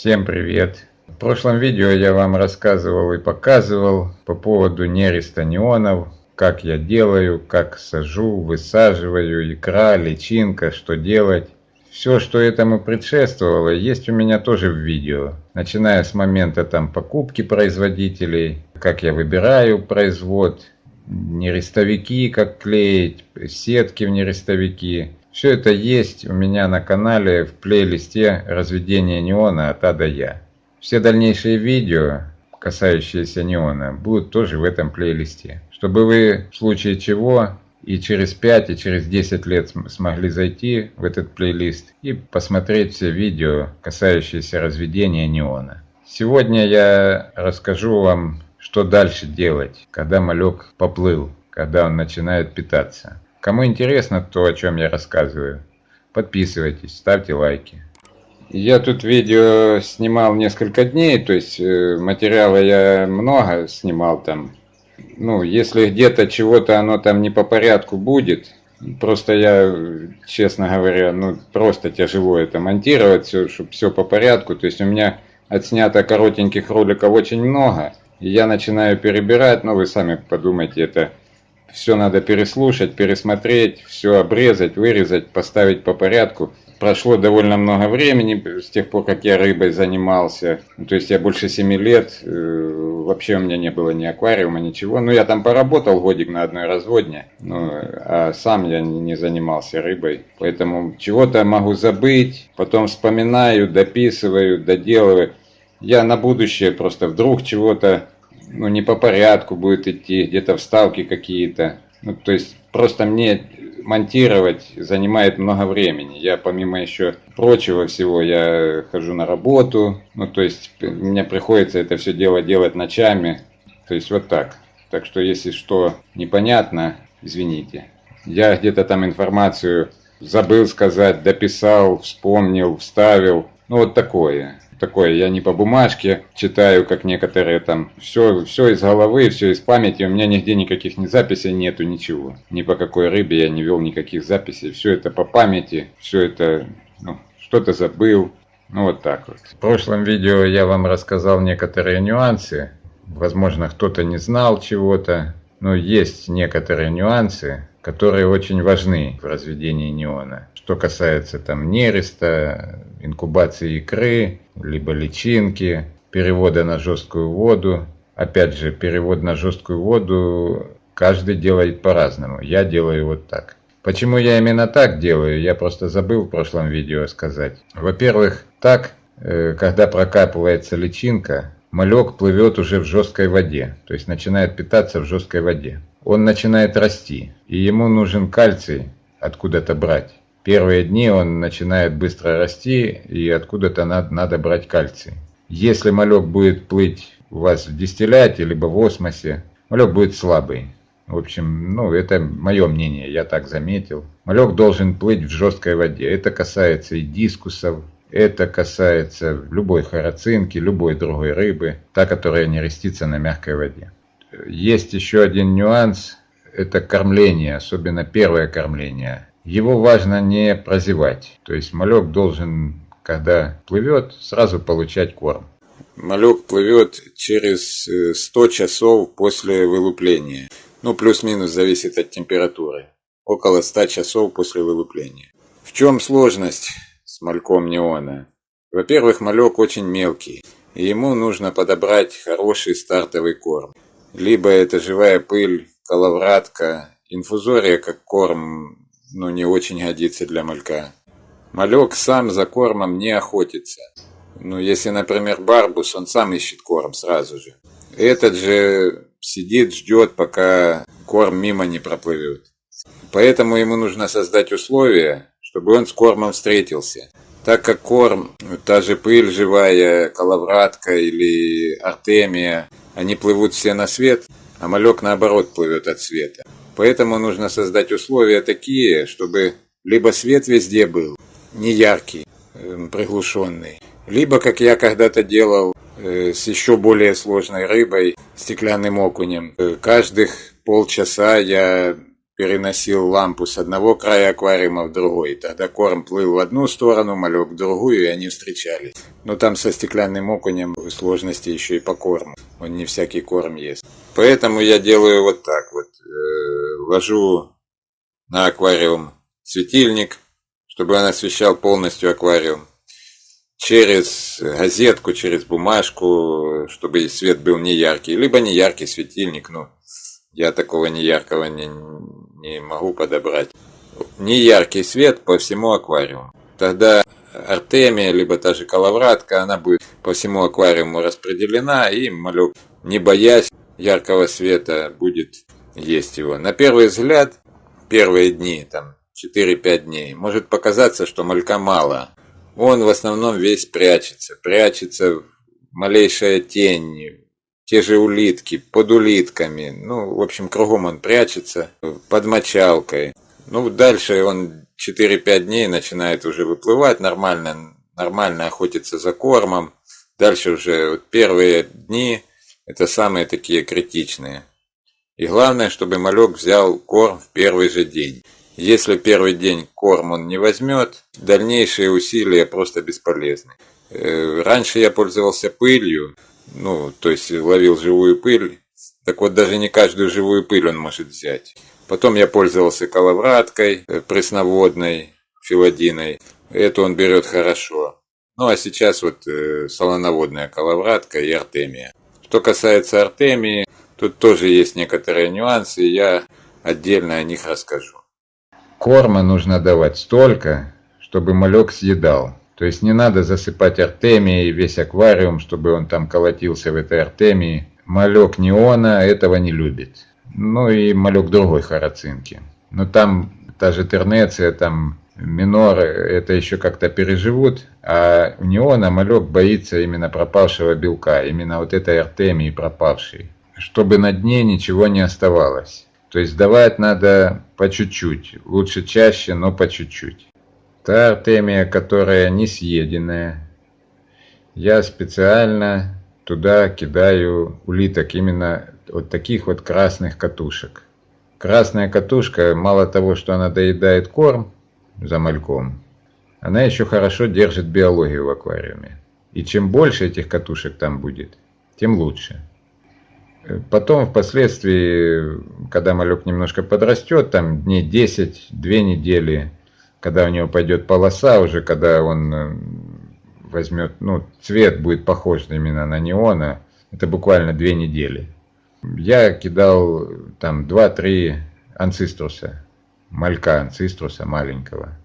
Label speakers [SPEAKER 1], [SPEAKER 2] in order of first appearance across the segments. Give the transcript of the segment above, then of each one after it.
[SPEAKER 1] Всем привет! В прошлом видео я вам рассказывал и показывал по поводу нереста неонов, как я делаю, как сажу, высаживаю, икра, личинка, что делать. Все, что этому предшествовало, есть у меня тоже в видео. Начиная с момента покупки производителей, как я выбираю производ, нерестовики, как клеить, сетки в нерестовики. Все это есть у меня на канале в плейлисте «Разведение неона от А до Я». Все дальнейшие видео, касающиеся неона, будут тоже в этом плейлисте. Чтобы вы в случае чего и через 5, и через 10 лет смогли зайти в этот плейлист и посмотреть все видео, касающиеся разведения неона. Сегодня я расскажу вам, что дальше делать, когда малек поплыл, когда он начинает питаться. Кому интересно то, о чем я рассказываю, подписывайтесь, ставьте лайки. Я тут видео снимал несколько дней, то есть материала я много снимал там. Ну, если где-то чего-то оно там не по порядку будет, просто я, честно говоря, просто тяжело это монтировать, все, чтобы все по порядку. То есть у меня отснято коротеньких роликов очень много, и я начинаю перебирать, вы сами подумайте, это все надо переслушать, пересмотреть, все обрезать, вырезать, поставить по порядку. Прошло довольно много времени с тех пор, как я рыбой занимался. То есть я больше 7 лет, вообще у меня не было ни аквариума, ничего. Я там поработал годик на одной разводне, а сам я не занимался рыбой. Поэтому чего-то могу забыть, потом вспоминаю, дописываю, доделываю. Я на будущее просто вдруг чего-то не по порядку будет идти, где-то вставки какие-то. То есть просто мне монтировать занимает много времени. Я помимо еще прочего всего, я хожу на работу. То есть мне приходится это все дело делать ночами. То есть вот так. Так что если что непонятно, извините. Я где-то там информацию забыл сказать, дописал, вспомнил, вставил. Вот такое. Я не по бумажке читаю, как некоторые там. Все из головы, все из памяти. У меня нигде никаких ни записей нету, ничего. Ни по какой рыбе я не вел никаких записей. Все это по памяти. Все это, что-то забыл. Вот так вот. В прошлом видео я вам рассказал некоторые нюансы. Возможно, кто-то не знал чего-то. Но есть некоторые нюансы, которые очень важны в разведении неона. Что касается нереста, инкубации икры, либо личинки, перевода на жесткую воду. Опять же, перевод на жесткую воду каждый делает по-разному. Я делаю вот так. Почему я именно так делаю, я просто забыл в прошлом видео сказать. Во-первых, так, когда прокапывается личинка, малек плывет уже в жесткой воде, то есть начинает питаться в жесткой воде. Он начинает расти, и ему нужен кальций откуда-то брать. Первые дни он начинает быстро расти, и откуда-то надо брать кальций. Если малек будет плыть у вас в дистилляте, либо в осмосе, малек будет слабый. В общем, это мое мнение, я так заметил. Малек должен плыть в жесткой воде. Это касается и дискусов, это касается любой харацинки, любой другой рыбы, та, которая не рестится на мягкой воде. Есть еще один нюанс, это кормление, особенно первое кормление. Его важно не прозевать, то есть малек должен, когда плывет, сразу получать корм. Малек плывет через 100 часов после вылупления. Плюс-минус зависит от температуры. Около 100 часов после вылупления. В чем сложность с мальком неона? Во-первых, малек очень мелкий, и ему нужно подобрать хороший стартовый корм. Либо это живая пыль, коловратка, инфузория как корм, не очень годится для малька. Малек сам за кормом не охотится. Если, например, барбус, он сам ищет корм сразу же. Этот же сидит, ждет, пока корм мимо не проплывет. Поэтому ему нужно создать условия, чтобы он с кормом встретился. Так как корм, та же пыль живая, коловратка или артемия, они плывут все на свет, а малек наоборот плывет от света. Поэтому нужно создать условия такие, чтобы либо свет везде был, не яркий, приглушенный, либо, как я когда-то делал с еще более сложной рыбой, стеклянным окунем, каждых полчаса я переносил лампу с одного края аквариума в другой. Тогда корм плыл в одну сторону, малек в другую, и они встречались. Но там со стеклянным окунем сложности еще и по корму. Он не всякий корм ест. Поэтому я делаю вот так вот. Ложу на аквариум светильник, чтобы он освещал полностью аквариум. Через газетку, через бумажку, чтобы свет был не яркий. Либо не яркий светильник, ну, я такого неяркого не могу подобрать. Неяркий свет по всему аквариуму. Тогда артемия, либо та же коловратка, она будет по всему аквариуму распределена, и малек, не боясь яркого света, будет есть его. На первый взгляд, первые дни, там 4-5 дней, может показаться, что малька мало. Он в основном весь прячется, малейшая тень, те же улитки, под улитками, ну, в общем, кругом он прячется, под мочалкой. Ну, дальше он 4-5 дней начинает уже выплывать, нормально охотиться за кормом. Дальше уже вот первые дни, это самые такие критичные. И главное, чтобы малек взял корм в первый же день. Если первый день корм он не возьмет, дальнейшие усилия просто бесполезны. Раньше я пользовался пылью, ну, то есть ловил живую пыль. Так вот, даже не каждую живую пыль он может взять. Потом я пользовался коловраткой, пресноводной, филодиной. Эту он берет хорошо. Ну, а сейчас вот солоноводная коловратка и артемия. Что касается артемии, тут тоже есть некоторые нюансы, я отдельно о них расскажу. Корма нужно давать столько, чтобы малек съедал. То есть не надо засыпать артемией весь аквариум, чтобы он там колотился в этой артемии. Малек неона этого не любит. Ну и малек другой харацинки. Но там та же тернеция, там миноры, это еще как-то переживут. А у неона малек боится именно пропавшего белка, именно вот этой артемии пропавшей. Чтобы на дне ничего не оставалось. То есть давать надо по чуть-чуть, лучше чаще, но по чуть-чуть. Та артемия, которая не съеденная, я специально туда кидаю улиток, именно вот таких вот красных катушек. Красная катушка, мало того, что она доедает корм за мальком, она еще хорошо держит биологию в аквариуме. И чем больше этих катушек там будет, тем лучше. Потом, впоследствии, когда малек немножко подрастет, там дней 10, 2 недели, когда у него пойдет полоса, уже когда он возьмет, ну, цвет будет похож именно на неона, это буквально 2 недели. Я кидал там 2-3 анциструса, малька анциструса маленького,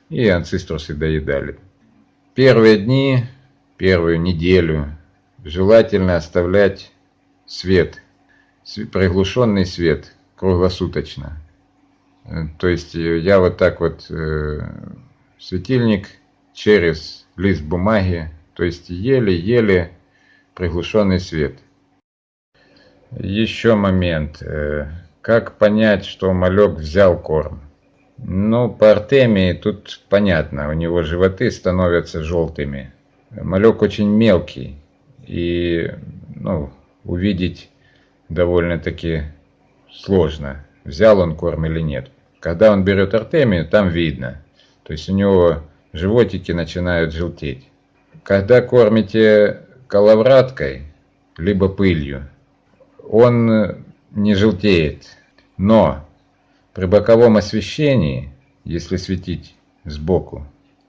[SPEAKER 1] и анциструсы доедали. Первые дни, первую неделю желательно оставлять свет, приглушенный свет круглосуточно. То есть я вот так вот светильник через лист бумаги, то есть еле-еле приглушенный свет. Еще момент. Как понять, что малек взял корм? Ну, по артемии тут понятно, у него животы становятся желтыми. Малек очень мелкий, и, ну, увидеть довольно-таки сложно, взял он корм или нет. Когда он берет артемию, там видно. То есть у него животики начинают желтеть. Когда кормите коловраткой, либо пылью, он не желтеет. Но при боковом освещении, если светить сбоку,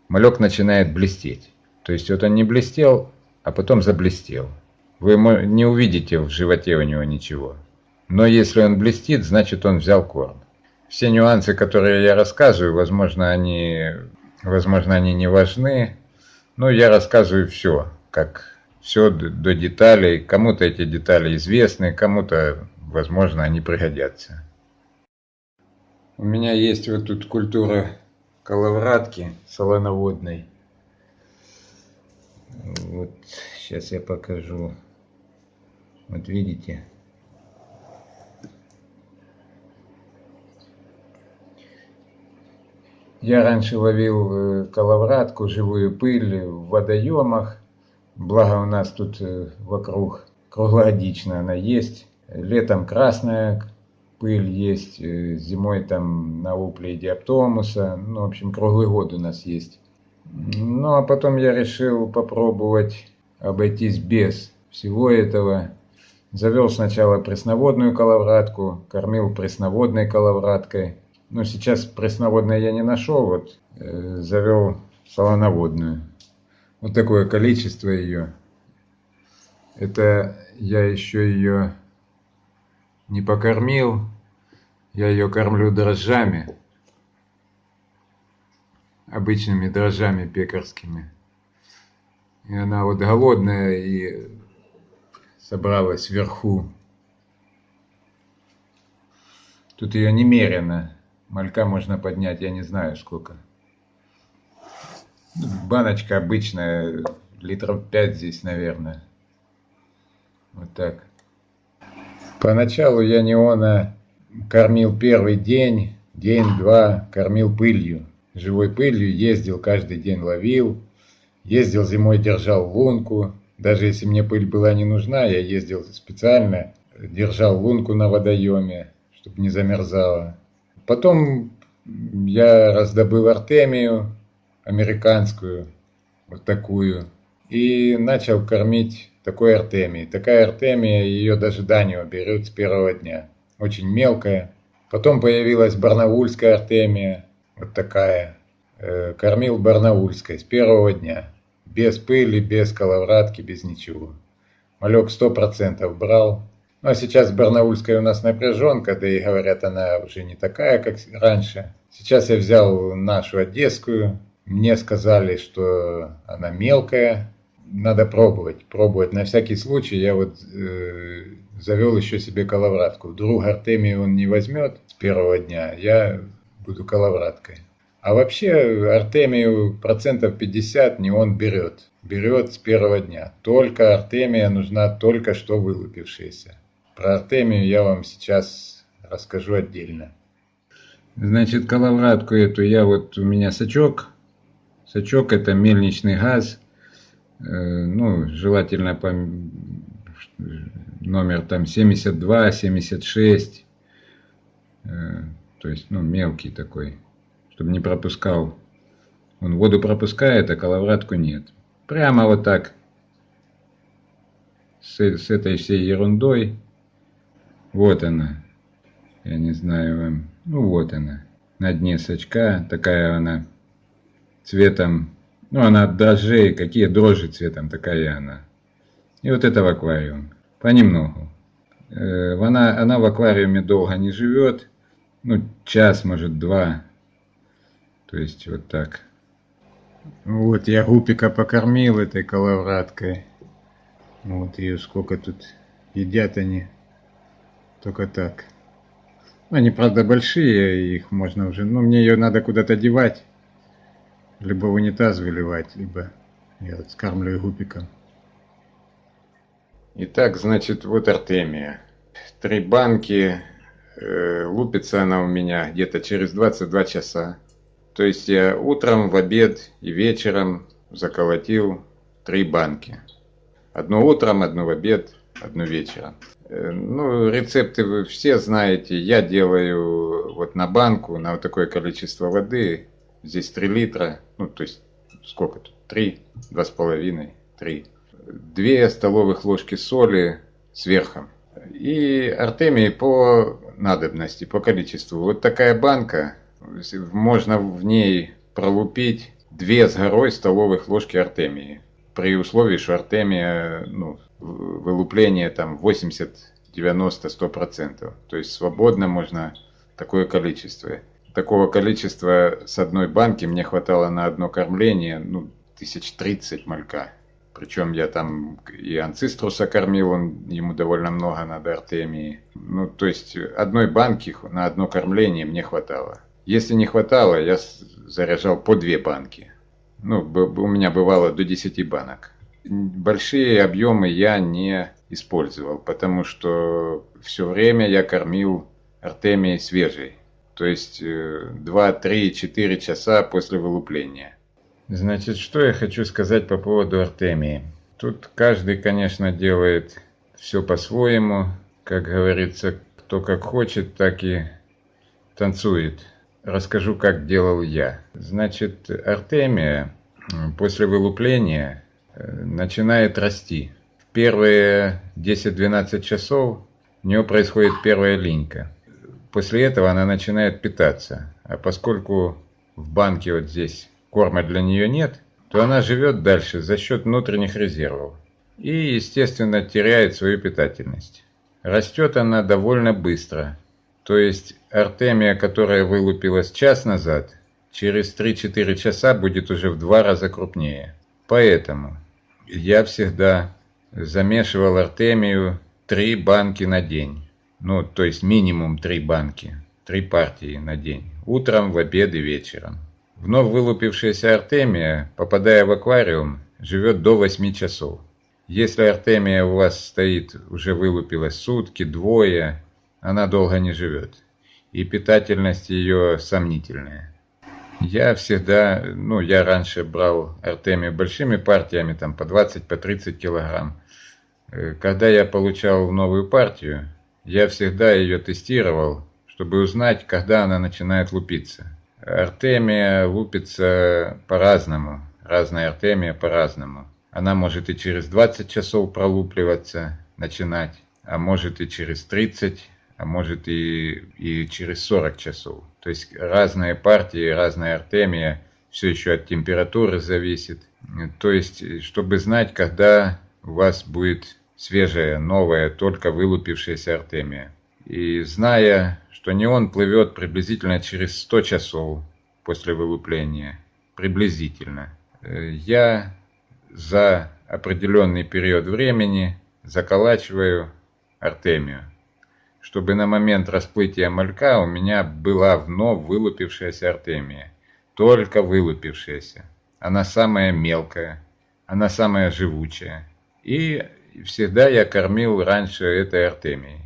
[SPEAKER 1] малек начинает блестеть. То есть вот он не блестел, а потом заблестел. Вы не увидите в животе у него ничего. Но если он блестит, значит он взял корм. Все нюансы, которые я рассказываю, возможно, они не важны. Но я рассказываю все, все до деталей. Кому-то эти детали известны, кому-то, возможно, они пригодятся. У меня есть вот тут культура коловратки солоноводной. Вот сейчас я покажу. Вот видите? Я раньше ловил коловратку, живую пыль в водоемах. Благо у нас тут вокруг круглогодично она есть. Летом красная пыль есть зимой там на упле и диаптомуса. Ну, в общем, круглый год у нас есть. Ну, а потом я решил попробовать обойтись без всего этого. Завел сначала пресноводную коловратку, кормил пресноводной коловраткой. Но сейчас пресноводной я не нашел, вот завел солоноводную. Вот такое количество ее. Это я еще ее не покормил. Я ее кормлю дрожжами. Обычными дрожжами пекарскими. И она вот голодная и собралась вверху. Тут ее немерено. Малька можно поднять, я не знаю сколько. Баночка обычная, литров 5 здесь, наверное. Вот так. Поначалу я неона кормил первый день, день-два кормил пылью. Живой пылью ездил, каждый день ловил. Ездил зимой, держал лунку. Даже если мне пыль была не нужна, я ездил специально, держал лунку на водоеме, чтобы не замерзала. Потом я раздобыл артемию американскую, вот такую, и начал кормить такой артемией. Такая артемия, ее даже Данио берет с первого дня. Очень мелкая. Потом появилась барнаульская артемия, вот такая. Кормил барнаульской с первого дня. Без пыли, без коловратки, без ничего. Малек 100% брал. Ну а сейчас барнаульская у нас напряженка, да и говорят, она уже не такая, как раньше. Сейчас я взял нашу одесскую. Мне сказали, что она мелкая. Надо пробовать. На всякий случай я вот завел еще себе коловратку. Вдруг артемию он не возьмет с первого дня, я буду коловраткой. А вообще артемию процентов 50 не он берет. Берет с первого дня. Только артемия нужна только что вылупившаяся. Про артемию я вам сейчас расскажу отдельно. Значит, коловратку эту я вот, у меня сачок. Сачок это мельничный газ. Ну, желательно по номер там 72, 76. То есть, ну, мелкий такой. Чтобы не пропускал. Он воду пропускает, а коловратку нет. Прямо вот так. С этой всей ерундой. Вот она. Я не знаю вам. Ну вот она. На дне сачка. Такая она. Цветом. Ну она от дрожжей. Какие дрожжи цветом. Такая она. И вот это в аквариум. Понемногу. Она в аквариуме долго не живет. Ну час, может два. То есть вот так. Вот я гупика покормил этой коловраткой. Вот ее сколько тут едят они. Только так. Они, правда, большие, их можно уже... Ну, мне ее надо куда-то девать. Либо в унитаз выливать, либо я вот скармливаю гупиком. Итак, значит, вот артемия. 3 банки. Лупится она у меня где-то через 22 часа. То есть я утром, в обед и вечером заколотил 3 банки. Одну утром, одну в обед, одну вечером. Ну, рецепты вы все знаете. Я делаю вот на банку, на вот такое количество воды. Здесь 3 литра. Ну, то есть, сколько тут? 3, 2,5, 3. 2 столовых ложки соли сверху. И артемии по надобности, по количеству. Вот такая банка. Можно в ней пролупить 2 с горой столовых ложки артемии. При условии, что артемия, ну, вылупление там 80, 90, 100%. То есть свободно можно такое количество. Такого количества с одной банки мне хватало на одно кормление, ну, 1030 малька. Причем я там и анциструса кормил, ему довольно много надо артемии. Ну, то есть одной банки на одно кормление мне хватало. Если не хватало, я заряжал по 2 банки. Ну, у меня бывало до 10 банок. Большие объемы я не использовал, потому что все время я кормил артемией свежей. То есть 2, 3, 4 часа после вылупления. Значит, что я хочу сказать по поводу артемии. Тут каждый, конечно, делает все по-своему. Как говорится, кто как хочет, так и танцует. Расскажу, как делал я. Значит, артемия после вылупления начинает расти. В первые 10-12 часов у нее происходит первая линька. После этого она начинает питаться. А поскольку в банке вот здесь корма для нее нет, то она живет дальше за счет внутренних резервов. И, естественно, теряет свою питательность. Растет она довольно быстро. То есть артемия, которая вылупилась час назад, через 3-4 часа будет уже в 2 раза крупнее. Поэтому я всегда замешивал артемию 3 банки на день. Ну, то есть минимум 3 банки, 3 партии на день. Утром, в обед и вечером. Вновь вылупившаяся артемия, попадая в аквариум, живет до 8 часов. Если артемия у вас стоит, уже вылупилась сутки, двое, она долго не живет. И питательность ее сомнительная. Я всегда, я раньше брал артемию большими партиями, там по 20, по 30 килограмм. Когда я получал новую партию, я всегда ее тестировал, чтобы узнать, когда она начинает лупиться. Артемия лупится по-разному, разная артемия по-разному. Она может и через 20 часов пролупливаться, начинать, а может и через 30, а может и через 40 часов. То есть разные партии, разная артемия, все еще от температуры зависит. То есть, чтобы знать, когда у вас будет свежая, новая, только вылупившаяся артемия. И зная, что неон плывет приблизительно через 100 часов после вылупления, приблизительно, я за определенный период времени заколачиваю артемию, чтобы на момент расплытия малька у меня была вновь вылупившаяся артемия. Только вылупившаяся. Она самая мелкая, она самая живучая. И всегда я кормил раньше этой артемией.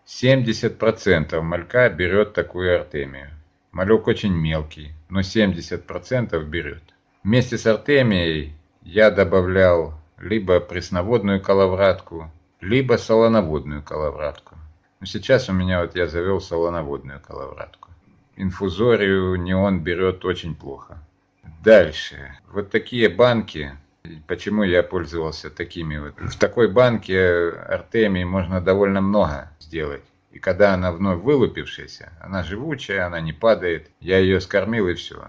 [SPEAKER 1] 70% малька берет такую артемию. Малек очень мелкий, но 70% берет. Вместе с артемией я добавлял либо пресноводную коловратку, либо солоноводную коловратку. Но сейчас у меня я завел солоноводную коловратку. Инфузорию неон берет очень плохо. Дальше. Вот такие банки. Почему я пользовался такими вот? В такой банке артемии можно довольно много сделать. И когда она вновь вылупившаяся, она живучая, она не падает. Я ее скормил и все.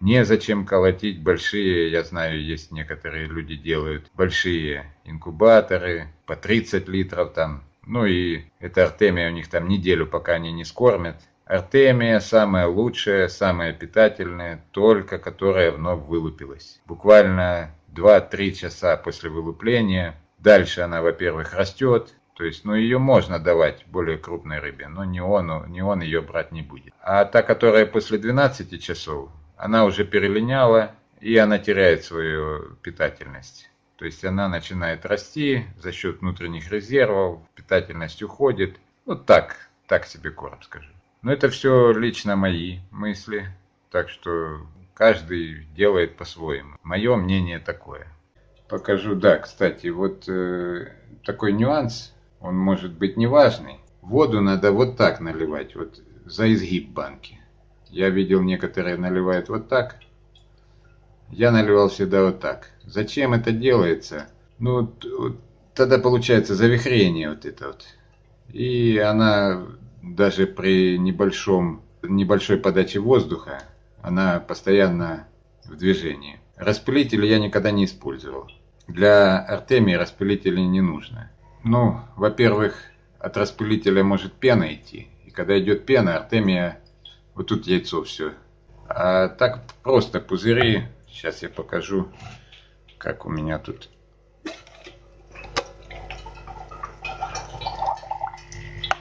[SPEAKER 1] Незачем колотить большие, я знаю, есть некоторые люди делают большие инкубаторы, по 30 литров там. Ну и эта артемия у них там неделю, пока они не скормят. Артемия самая лучшая, самая питательная, только которая вновь вылупилась. Буквально 2-3 часа после вылупления. Дальше она, во-первых, растет. То есть, ее можно давать более крупной рыбе, но не он ее брать не будет. А та, которая после 12 часов, она уже перелиняла, и она теряет свою питательность. То есть она начинает расти за счет внутренних резервов, питательность уходит. Вот так себе корм скажу. Но это все лично мои мысли, так что каждый делает по-своему. Мое мнение такое. Покажу, да, кстати, вот такой нюанс, он может быть неважный. Воду надо вот так наливать, вот за изгиб банки. Я видел, некоторые наливают вот так. Я наливал всегда вот так. Зачем это делается? Тогда получается завихрение вот это вот. И она даже при небольшой подаче воздуха, она постоянно в движении. Распылители я никогда не использовал. Для артемии распылителей не нужно. Во-первых, от распылителя может пена идти. И когда идет пена, артемия... Вот тут яйцо все. А так просто пузыри. Сейчас я покажу, как у меня тут.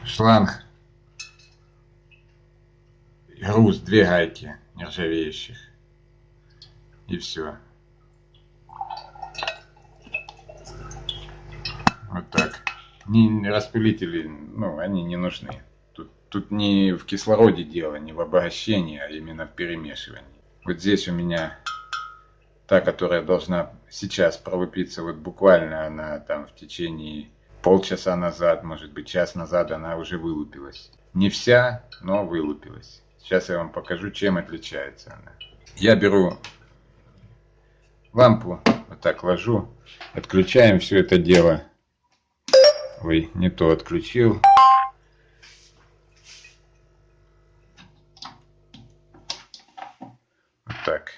[SPEAKER 1] Шланг. Груз, 2 гайки нержавеющих. И все. Вот так. Распылители, они не нужны. Тут не в кислороде дело, не в обогащении, а именно в перемешивании. Вот здесь у меня та, которая должна сейчас пролупиться, вот буквально она там в течение полчаса назад, может быть час назад, она уже вылупилась. Не вся, но вылупилась. Сейчас я вам покажу, чем отличается она. Я беру лампу, вот так ложу, отключаем все это дело. Ой, не то отключил. Вот так.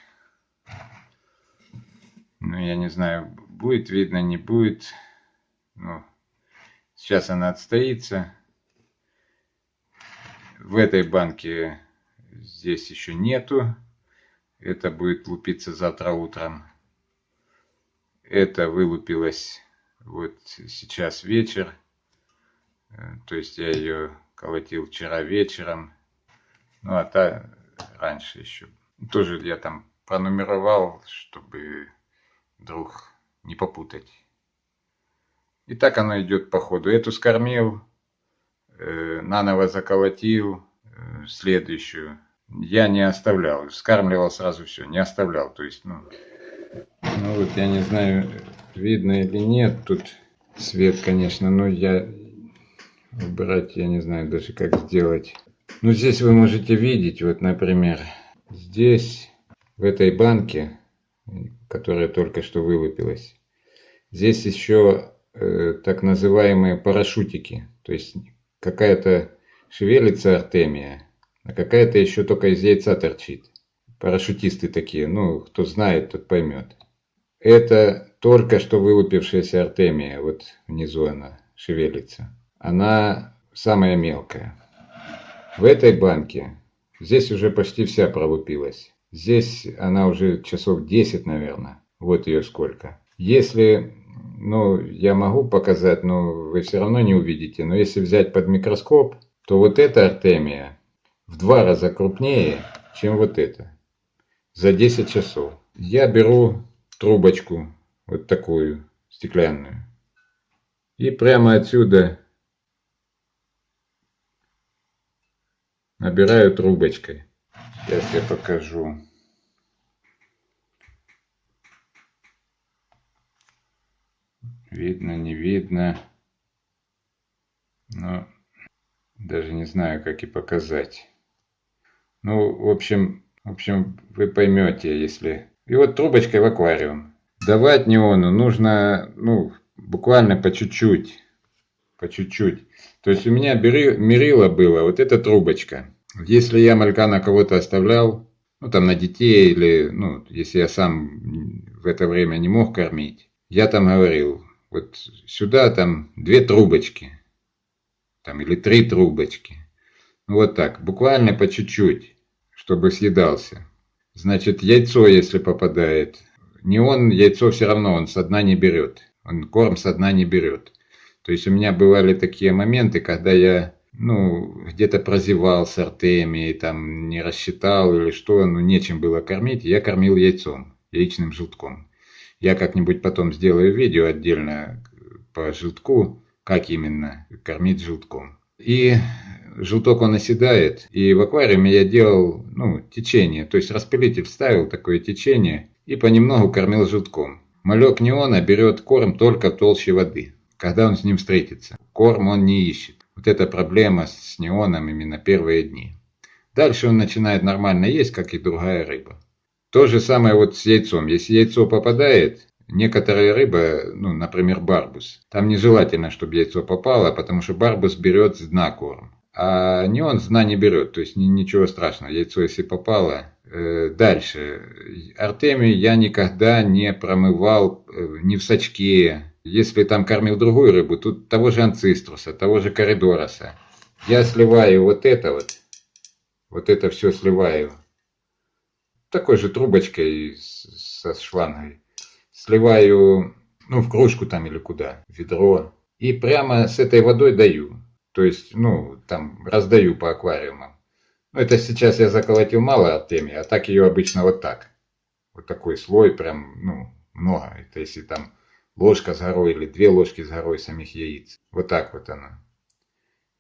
[SPEAKER 1] Ну, я не знаю, будет видно, не будет. Ну, сейчас она отстоится. В этой банке здесь еще нету. Это будет лупиться завтра утром. Это вылупилось вот сейчас вечер. То есть я ее колотил вчера вечером. Ну, а та раньше еще. Тоже я там пронумеровал, чтобы вдруг не попутать. И так оно идет по ходу. Эту скормил, наново заколотил, следующую. Я не оставлял, скармливал сразу все, не оставлял. То есть, ну вот я не знаю, видно или нет, тут свет, конечно, но я убрать, я не знаю даже как сделать. Ну, здесь вы можете видеть, вот, например, здесь, в этой банке, которая только что вылупилась, здесь еще так называемые парашютики. То есть какая-то шевелится артемия, а какая-то еще только из яйца торчит. Парашютисты такие, ну, кто знает, тот поймет. Это только что вылупившаяся артемия, вот внизу она шевелится. Она самая мелкая. В этой банке, здесь уже почти вся пролупилась. Здесь она уже часов 10, наверное. Вот ее сколько. Если, ну, я могу показать, но вы все равно не увидите. Но если взять под микроскоп, то вот эта артемия в 2 раза крупнее, чем вот эта. За 10 часов. Я беру трубочку, вот такую, стеклянную. И прямо отсюда набираю трубочкой. Сейчас я покажу. Видно, не видно. Но даже не знаю, как и показать. Ну, в общем, вы поймете, если... И вот трубочкой в аквариум. Давать неону нужно, ну, буквально по чуть-чуть. По чуть-чуть. То есть у меня мерило было вот эта трубочка. Если я малька на кого-то оставлял, ну там на детей или, ну, если я сам в это время не мог кормить, я там говорил, вот сюда там 2 трубочки, там или 3 трубочки. Вот так, буквально по чуть-чуть, чтобы съедался. Значит, яйцо, если попадает, не он, яйцо все равно, он со дна не берет. Он корм со дна не берет. То есть у меня бывали такие моменты, когда я, ну, где-то прозевал с артемией, там не рассчитал или что, ну, нечем было кормить, я кормил яйцом, яичным желтком. Я как-нибудь потом сделаю видео отдельно по желтку, как именно кормить желтком. И желток он оседает, и в аквариуме я делал, ну, течение, то есть распылитель вставил такое течение и понемногу кормил желтком. Малек неона берет корм только в толще воды, когда он с ним встретится. Корм он не ищет. Вот эта проблема с неоном именно первые дни. Дальше он начинает нормально есть, как и другая рыба. То же самое вот с яйцом. Если яйцо попадает, некоторая рыба, ну, например, барбус, там нежелательно, чтобы яйцо попало, потому что барбус берет с дна корм. А неон с дна не берет, то есть ничего страшного, яйцо если попало. Дальше. Артемию я никогда не промывал ни в сачке. Если там кормил другую рыбу, тут того же анциструса, того же коридороса. Я сливаю вот это все сливаю. Такой же трубочкой со шлангой. Сливаю, ну, в кружку там или куда, в ведро. И прямо с этой водой даю. То есть, ну, там раздаю по аквариумам. Ну, это сейчас я заколотил мало артемии, а так ее обычно вот так. Вот такой слой прям, ну, много. Это если там ложка с горой или 2 ложки с горой самих яиц. Вот так вот она.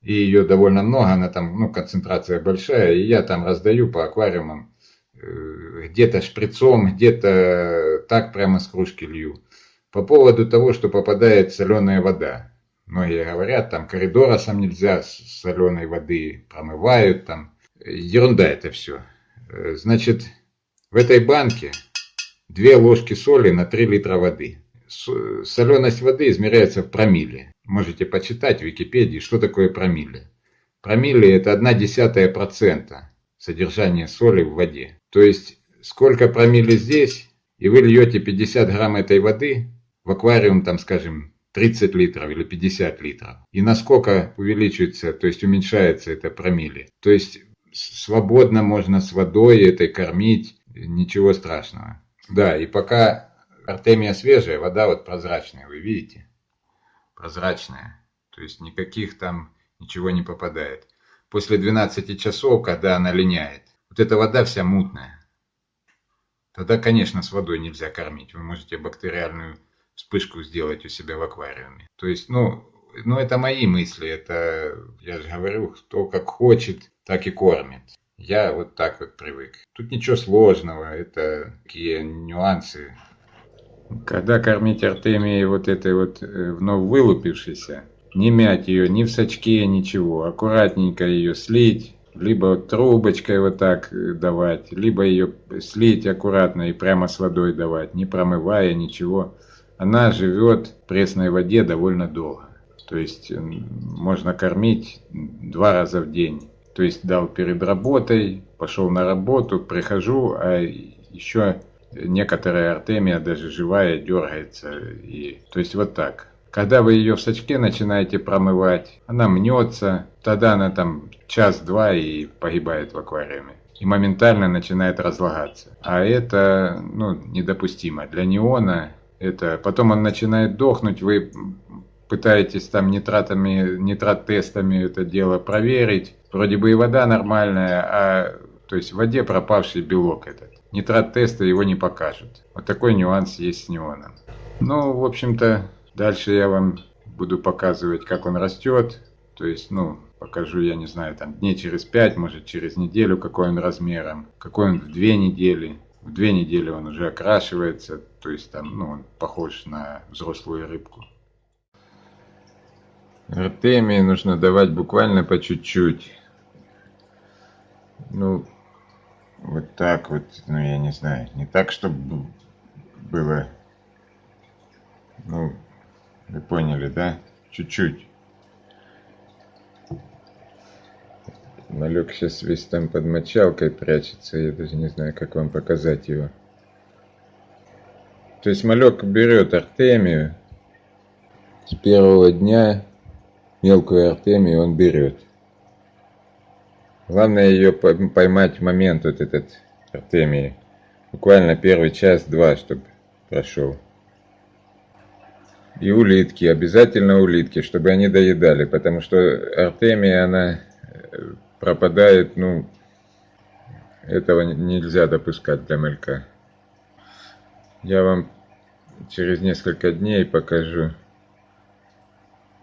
[SPEAKER 1] И ее довольно много, она там, ну, концентрация большая. И я там раздаю по аквариумам. Где-то шприцом, где-то так прямо с кружки лью. По поводу того, что попадает соленая вода. многие говорят, там коридоросам нельзя соленой воды, промывают там. Ерунда это все. Значит, в этой банке 2 ложки соли на 3 литра воды. Соленость воды измеряется в промилле. Можете почитать в Википедии, что такое промилле. Промилле это 0,1% содержания соли в воде. То есть, сколько промилле здесь, и вы льете 50 грамм этой воды в аквариум, там, скажем, 30 литров или 50 литров. И насколько увеличивается, то есть уменьшается это промилле. То есть, свободно можно с водой этой кормить, ничего страшного. Да, и пока артемия свежая, вода вот прозрачная, вы видите? Прозрачная. То есть никаких там ничего не попадает. После 12 часов, когда она линяет, вот эта вода вся мутная. Тогда, конечно, с водой нельзя кормить. Вы можете бактериальную вспышку сделать у себя в аквариуме. То есть, ну это мои мысли. Это, я же говорю, кто как хочет, так и кормит. Я вот так вот привык. Тут ничего сложного, это такие нюансы. Когда кормить артемией вот этой вот вновь вылупившейся, не мять ее ни в сачке, ничего. Аккуратненько ее слить, либо трубочкой вот так давать, либо ее слить аккуратно и прямо с водой давать, не промывая ничего. Она живет в пресной воде довольно долго. То есть можно кормить 2 раза в день. То есть дал перед работой, пошел на работу, прихожу, а еще некоторая артемия даже живая дергается. То есть вот так. Когда вы ее в сачке начинаете промывать, она мнется, тогда она там час-два и погибает в аквариуме. И моментально начинает разлагаться. А это недопустимо. Для неона это... Потом он начинает дохнуть, вы пытаетесь там нитрат-тестами это дело проверить. Вроде бы и вода нормальная, то есть в воде пропавший белок этот. Нитрат-тесты его не покажут. Вот такой нюанс есть с неоном. Ну, в общем-то, дальше я вам буду показывать, как он растет. То есть, покажу, я не знаю, там дней через 5, может через неделю, какой он размером. Какой он в 2 недели. В 2 недели он уже окрашивается. То есть, там, он похож на взрослую рыбку. Артемии нужно давать буквально по чуть-чуть. Вот так вот, я не знаю. Не так, чтобы было... вы поняли, да? Чуть-чуть. Малек сейчас весь там под мочалкой прячется. Я даже не знаю, как вам показать его. То есть малек берет артемию. С первого дня мелкую артемию он берет. Главное ее поймать в момент вот этот артемии. Буквально первый час-два, чтобы прошел. И улитки, обязательно улитки, чтобы они доедали, потому что артемия, она пропадает, этого нельзя допускать для малька. Я вам через несколько дней покажу.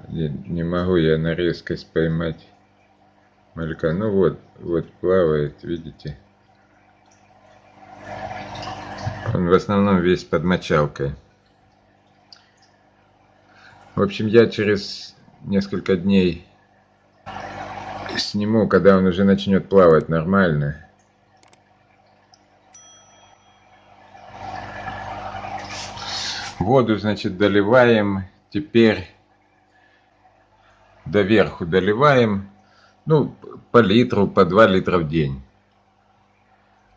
[SPEAKER 1] Не могу я на резкость поймать малька. Вот плавает, видите? Он в основном весь под мочалкой. В общем, я через несколько дней сниму, когда он уже начнет плавать нормально. Воду, значит, доливаем. Теперь доверху доливаем. По литру, по 2 литра в день.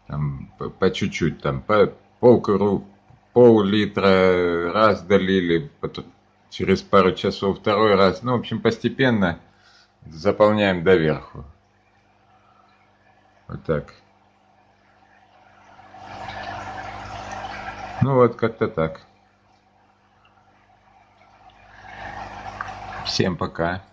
[SPEAKER 1] Там, по чуть-чуть, там, по пол-литра раз долили, потом через пару часов второй раз. В общем, постепенно заполняем доверху. Вот так. Вот как-то так. Всем пока.